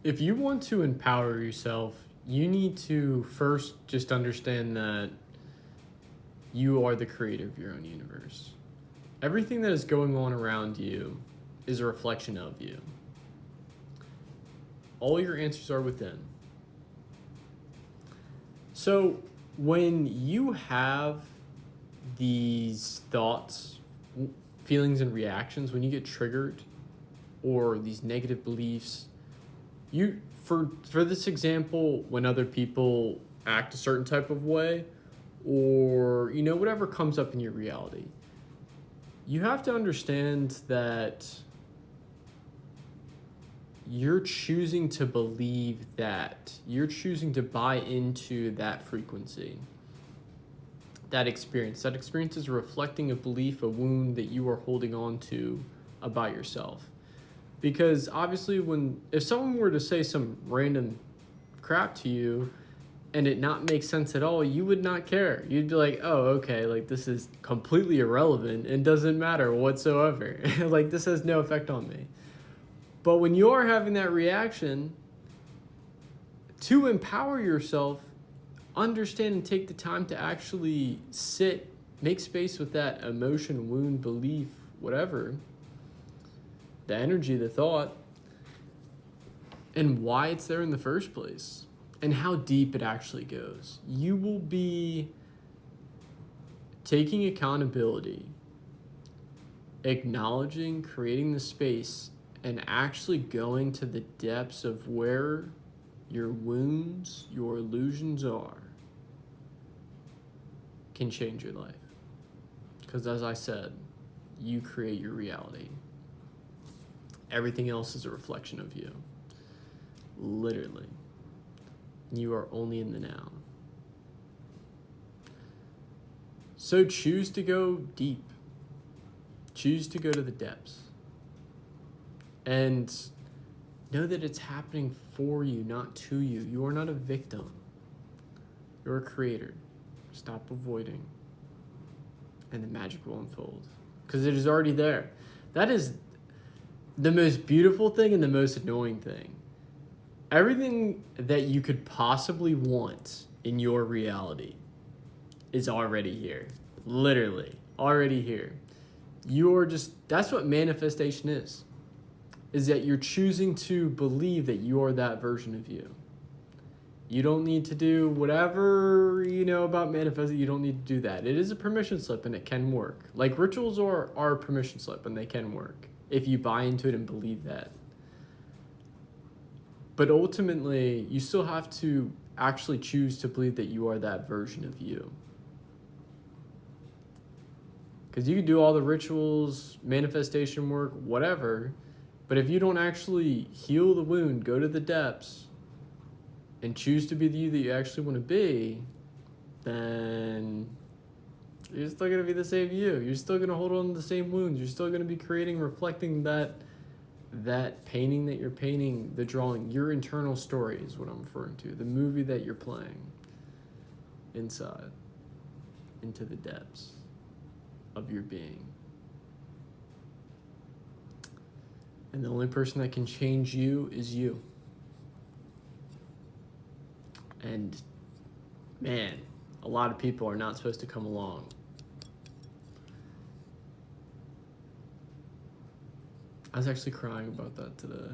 If you want to empower yourself, you need to first just understand that you are the creator of your own universe. Everything that is going on around you is a reflection of you. All your answers are within. So, when you have these thoughts, feelings, and reactions, when you get triggered, or these negative beliefs, you for this example, when other people act a certain type of way, or whatever comes up in your reality, you have to understand that you're choosing to believe that. You're choosing to buy into that frequency, that experience. That experience is reflecting a belief, a wound that you are holding on to about yourself. Because obviously, if someone were to say some random crap to you and it not make sense at all, you would not care. You'd be like, oh, okay, like this is completely irrelevant and doesn't matter whatsoever. Like this has no effect on me. But when you're having that reaction, to empower yourself, understand and take the time to actually sit, make space with that emotion, wound, belief, whatever, the energy, the thought, and why it's there in the first place, and how deep it actually goes. You will be taking accountability, acknowledging, creating the space, and actually going to the depths of where your wounds, your illusions are, can change your life. Because as I said, you create your reality. Everything else is a reflection of you. Literally. You are only in the now. So choose to go deep. Choose to go to the depths. And know that it's happening for you, not to you. You are not a victim. You're a creator. Stop avoiding. And the magic will unfold. Because it is already there. That is the most beautiful thing and the most annoying thing. Everything that you could possibly want in your reality is already here. Literally. Already here. That's what manifestation is that you're choosing to believe that you are that version of you. You don't need to do whatever you know about manifesting. You don't need to do that. It is a permission slip and it can work. Like rituals are a permission slip and they can work if you buy into it and believe that. But ultimately, you still have to actually choose to believe that you are that version of you. Because you can do all the rituals, manifestation work, whatever, but if you don't actually heal the wound, go to the depths, and choose to be the you that you actually want to be, then you're still going to be the same you. You're still going to hold on to the same wounds. You're still going to be creating, reflecting that painting that you're painting, the drawing, your internal story is what I'm referring to. The movie that you're playing inside, into the depths of your being. And the only person that can change you is you. And man, a lot of people are not supposed to come along. I was actually crying about that today.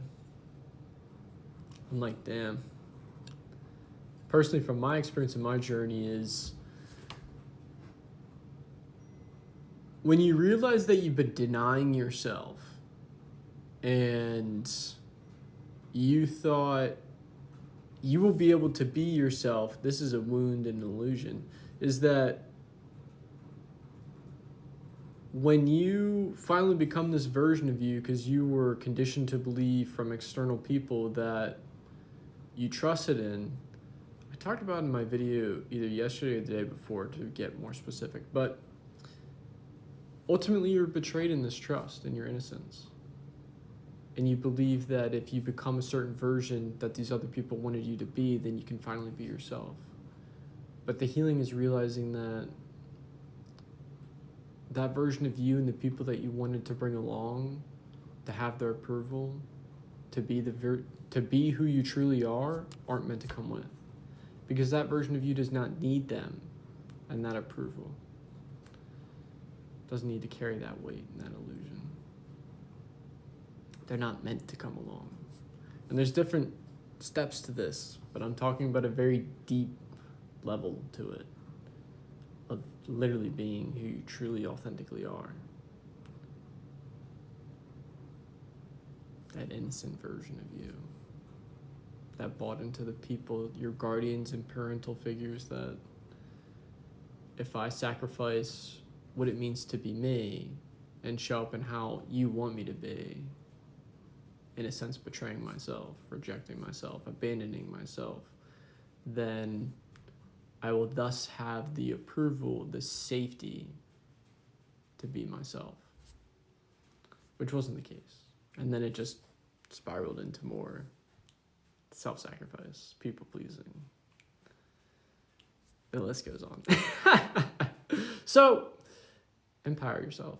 I'm like, damn. Personally, from my experience and my journey is when you realize that you've been denying yourself and you thought you will be able to be yourself, this is a wound and an illusion, is that when you finally become this version of you because you were conditioned to believe from external people that you trusted in, I talked about in my video either yesterday or the day before to get more specific, but ultimately you're betrayed in this trust and your innocence. And you believe that if you become a certain version that these other people wanted you to be, then you can finally be yourself. But the healing is realizing that that version of you and the people that you wanted to bring along, to have their approval, to be who you truly are aren't meant to come with, because that version of you does not need them and that approval. Doesn't need to carry that weight and that illusion. They're not meant to come along. And there's different steps to this, but I'm talking about a very deep level to it, of literally being who you truly authentically are. That innocent version of you that bought into the people, your guardians and parental figures, that if I sacrifice what it means to be me and show up in how you want me to be, in a sense betraying myself, rejecting myself, abandoning myself, then I will thus have the approval, the safety to be myself, which wasn't the case. And then it just spiraled into more self-sacrifice, people-pleasing. The list goes on. So, empower yourself.